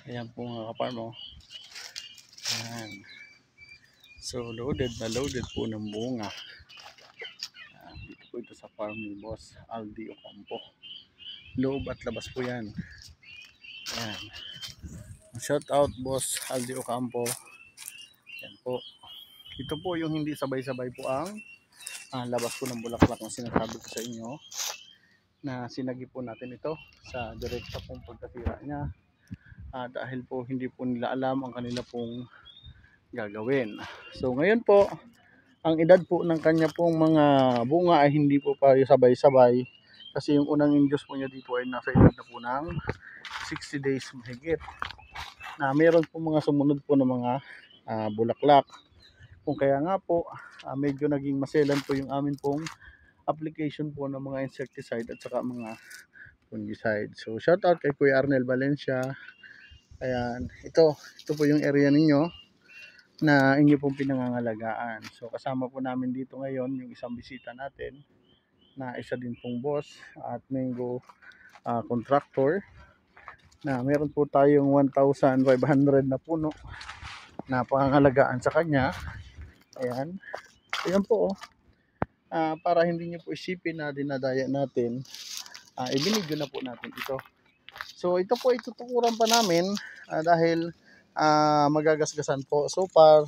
Ayan po mga kaparm, oh. Ayan. So loaded na loaded po ng bunga. Dito po ito sa farm ni Boss Aldi Ocampo. Loob at labas po yan. Ayan. Shout out Boss Aldi Ocampo. Ayan po. Ito po yung hindi sabay-sabay po ang labas po ng bulaklak na sinasabi ko sa inyo, na sinagi po natin ito sa direkta pong pagkasira niya. Dahil po hindi po nila alam ang kanila pong gagawin. So ngayon po, ang edad po ng kanya pong mga bunga ay hindi po pa sabay-sabay, kasi yung unang induce po niya dito ay nasa edad na po ng 60 days mahigit, na meron po mga sumunod po ng mga bulaklak. Kung kaya nga po medyo naging maselan po yung amin pong application po ng mga insecticide at saka mga fungicide. So shout out kay Kuya Arnel Valencia. Ayan, ito po yung area ninyo na inyo pong pinangangalagaan. So kasama po namin dito ngayon yung isang bisita natin na isa din pong boss at mango contractor, na meron po tayong 1,500 na puno na pangangalagaan sa kanya. Ayan, ayan po, para hindi nyo po isipin na dinadaya natin, ibinidyo na po natin ito. So ito po itutukuran pa namin dahil magagasgasan po. So far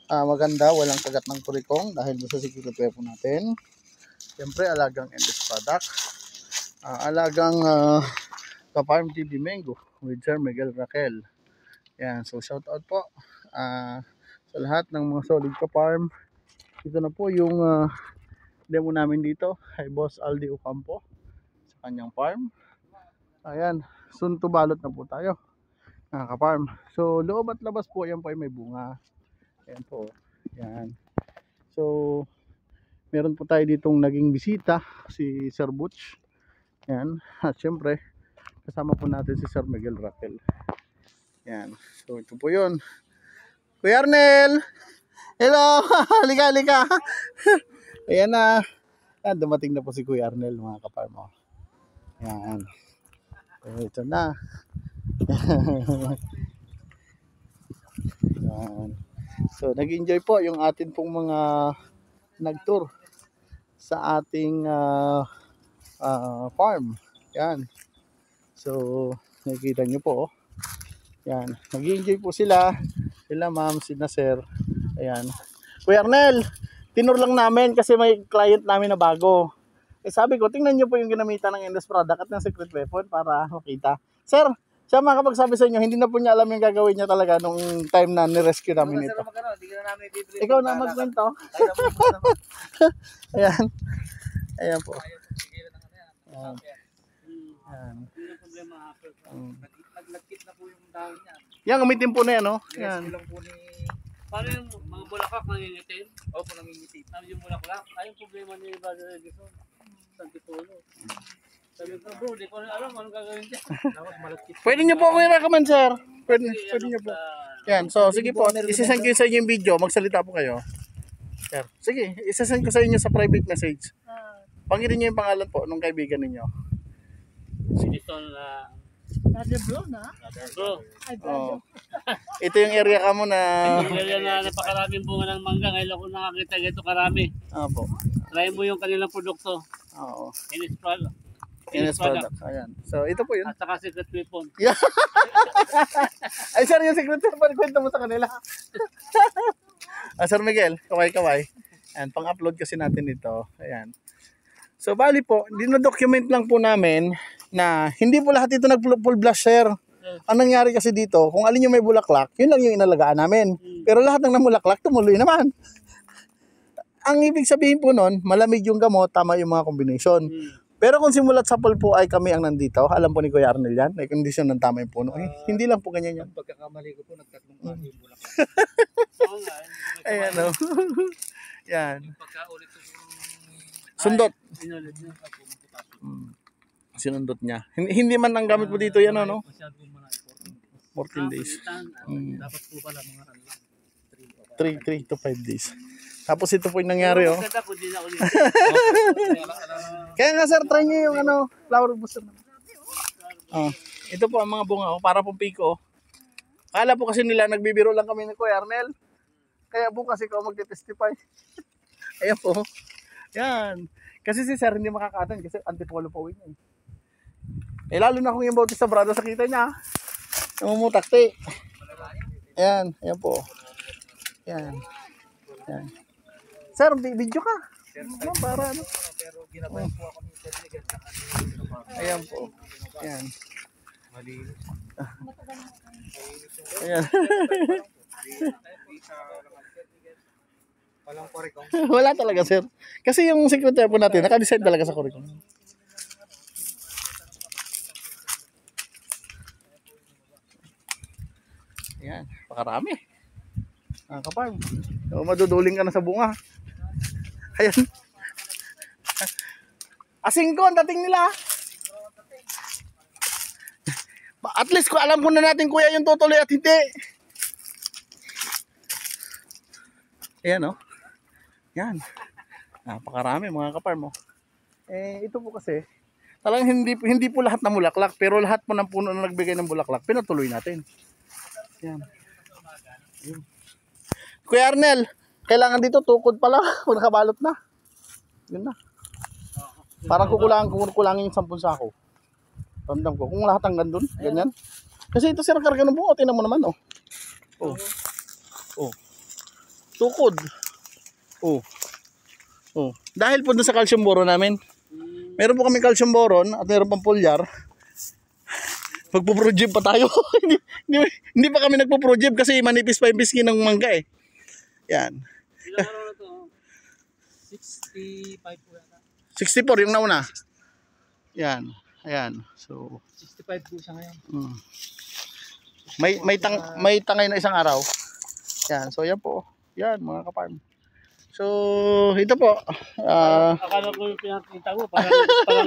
maganda, walang kagat ng kurikong dahil sa secret weapon natin. Siyempre alagang endless product, alagang Ka-Farm TV Mango with Sir Miguel Raquel. Yan, so shout out po sa lahat ng mga solid ka-farm. Ito na po yung demo namin dito kay Boss Aldi Ocampo sa kanyang farm. Ayan, soon to balot na po tayo mga ka-farm. So loob at labas po, yan po ay may bunga. Ayan po, yan. So meron po tayo ditong naging bisita, si Sir Butch. Yan, at syempre kasama po natin si Sir Miguel Raquel. Yan, so ito po yun. Kuya Arnel, hello. Halika, halika. Ayan na. Yan, dumating na po si Kuya Arnel mga ka-farm. Yan, ito na. Yan. So nag-enjoy po yung atin pong mga nag-tour sa ating farm. Yan. So nakikita nyo po, yan, nag-enjoy po sila ma'am, sina sir. Ayan. Kuya Arnel, tinur lang namin kasi may client namin na bago. Sabi ko, tingnan nyo po yung ginamitan ng endless product at ng secret weapon para makita. Sir, siya makapagsabi sa inyo, hindi na po niya alam yung gagawin niya talaga nung time na nirescue namin ito. Ikaw na magkwento. Ayan. Ayan po. Ayan. Ayan. Naglagkit na po yung dahon niya. Yan, umitim po na yan, no? Yan. Paano yung mga bulaklak nangingitim? Opo, nangingitim. Sabi yung bulaklak, ay yung problema ni Brother Edison. Santipulo. Sabi ko, bro, di ko alam anong gagawin dyan. Pwede nyo po ako i-recommend, sir. Pwede nyo po. Yan, so sige po, isasend ko sa inyo yung video, magsalita po kayo. Sir, sige, isasend ko sa inyo sa private message. Pangirin nyo yung pangalan po nung kaibigan ninyo. Edison Brother Bro na? bro. Oh. Ito yung area ka mo na... Yung area na napakaraming bunga ng mangga, ngayon ako nakakita ganito karami. Opo. Try mo yung kanilang produkto. Oo. Finished product. Ayan. So ito po yun. At saka secret weapon. Yeah. Ay sir, yung secret weapon, kwento mo sa kanila. Sir Miguel, kaway-kaway. Ayan, pang-upload kasi natin ito. Ayan. So bali po, dino-document lang po namin na hindi po lahat ito nag-full blush, sir. Ang nangyari kasi dito, kung alin yung may bulaklak, yun lang yung inalagaan namin. Pero lahat ng namulaklak, tumuloy naman. Ang ibig sabihin po nun, malamig yung gamot, tama yung mga combination. Pero kung simulat sa pulpo ay kami ang nandito, alam po ni Kuya Arnel yan, may kondisyon ng tama yung puno. Hindi lang po ganyan yan. Pagkakamali ko po, nagtatlong klase yung bulaklak. Ayan o. Yan. Pagkaulit ko Sundot. inulit niya sa Sinundot niya. Hindi man ang gamit po dito yan, ano? masyadong malaki. 14 days. Dapat po pala mga 3 to 5 days. Tapos ito po yung nangyari, oh. Maganda kung di na ulit. Kaya nga sir, try nyo yung flower booster. Oh, ito po ang mga bunga, oh, para pong piko. Akala po kasi nila nagbibiro lang kami ni Kuya Arnel. Kaya bukas ikaw magte-testify. Ayan po. Yan. Kasi si Sir hindi makakatan kasi antipolo po niya. Eh lalo na kung yung Bautista Brado sa kita niya. Namumutakti. Ayan. Ayan po. Ayan. Ayan. Sir, video ka. Ano, para ano? Pero ginabay po ako ni Sir Miguel sa kanila. Ayan po. Ayan. Ayan. Walang kurikong. Wala talaga, sir. Kasi yung secretary po natin, naka-design talaga sa curriculum. Ayan, pakarami. Kaparm. So, maduduling ka na sa bunga. Ayan. Asing ko ang dating nila. At least ko alam ko na natin kuya yung tutuloy at hindi. Ayan o. Yan. Napakarami mga kaparm mo. Eh ito po kasi talagang hindi po lahat na bulaklak pero lahat po ng puno na nagbigay ng bulaklak pinatuloy natin. Yan. Yun. Kuya Arnel, kailangan dito tukod pala kung nakabalot na. Yun na. Parang kukulangin yung 10 sako. Ramdam ko. Kung lahat hanggang dun, ganyan. Kasi ito sir, karga ng bungo. Tingnan mo naman, oh. Oh. Oh. Tukod. Oh. Oh. Dahil po dun sa calcium boron namin. Meron po kami calcium boron at meron pang foliar. Magpo-projib pa tayo. hindi pa kami nagpo-projib kasi manipis pa yung piskin ng mangga eh. Yan. Ilang araw na to? 65 po yata. 64 yung nauna. Yan. Ayan. So, 65 po siya ngayon. may tangay na isang araw. Yan. So, yan po. Yan, mga kaparm. So, ito po. Akala ko yung pinakita mo, parang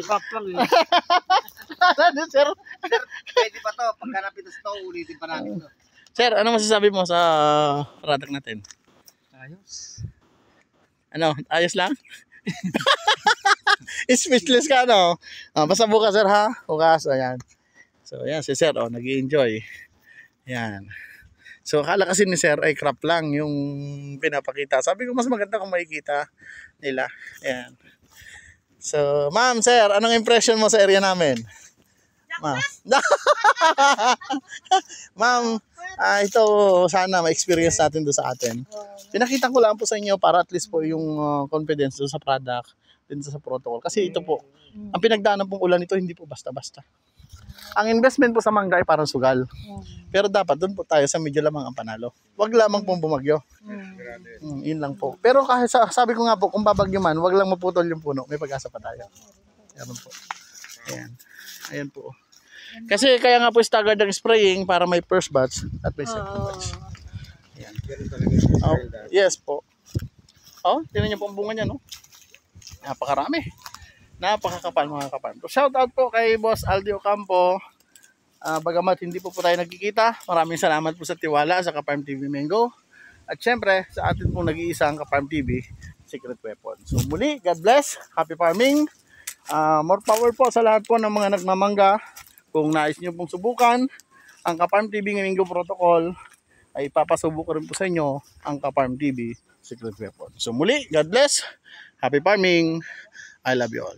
crop lang eh. Ano, sir? Pwede pa to. Pagka napitas to, ulitin pa natin to. Sir, ano masasabi mo sa product natin? Ayos. Ano, ayos lang? Speechless ka, no? Basta bukas, sir, ha? Bukas, ayan. So, ayan, si sir, oh, nag-i-enjoy. Ayan. So, akala kasi ni sir ay crop lang yung pinapakita. Sabi ko, mas maganda kung makikita nila. Ayan. So, ma'am, sir, anong impression mo sa area namin? Ma'am. Ma'am, ito sana ma-experience natin doon sa atin. Pinakita ko lang po sa inyo para at least po yung confidence doon sa product, din sa protocol. Kasi ito po, ang pinagdaanan pong ulan ito hindi po basta-basta. Ang investment po sa mangga ay parang sugal. Pero dapat doon po tayo sa medyo lamang ang panalo. Wag lamang pong bumagyo. Yun lang po. Pero kahit sabi ko nga po, kung babagyo man, wag lang maputol yung puno. May pag-asa pa tayo. Yan po. Ayan. Ayan po. Kasi kaya nga po staggered ang spraying para may first batch at may second batch. Ayan. Oh, yes po. Oh, tingnan niyo po ang bunga niya, no? Napakarami. Napakakapal mga kapal. So, shout out po kay Boss Aldi Ocampo. Bagamat hindi po tayo nagkikita, maraming salamat po sa tiwala sa Kaparm TV Mango. At syempre, sa atin pong nag-iisang Kaparm TV Secret Weapon. So muli, God bless. Happy farming. More power po sa lahat po ng mga nagmamangga. Kung nais nyo pong subukan ang Kaparm TV Mango Protocol, ay papasubo ko rin po sa inyo ang Kaparm TV Secret Weapon. So muli, God bless. Happy farming. I love you all.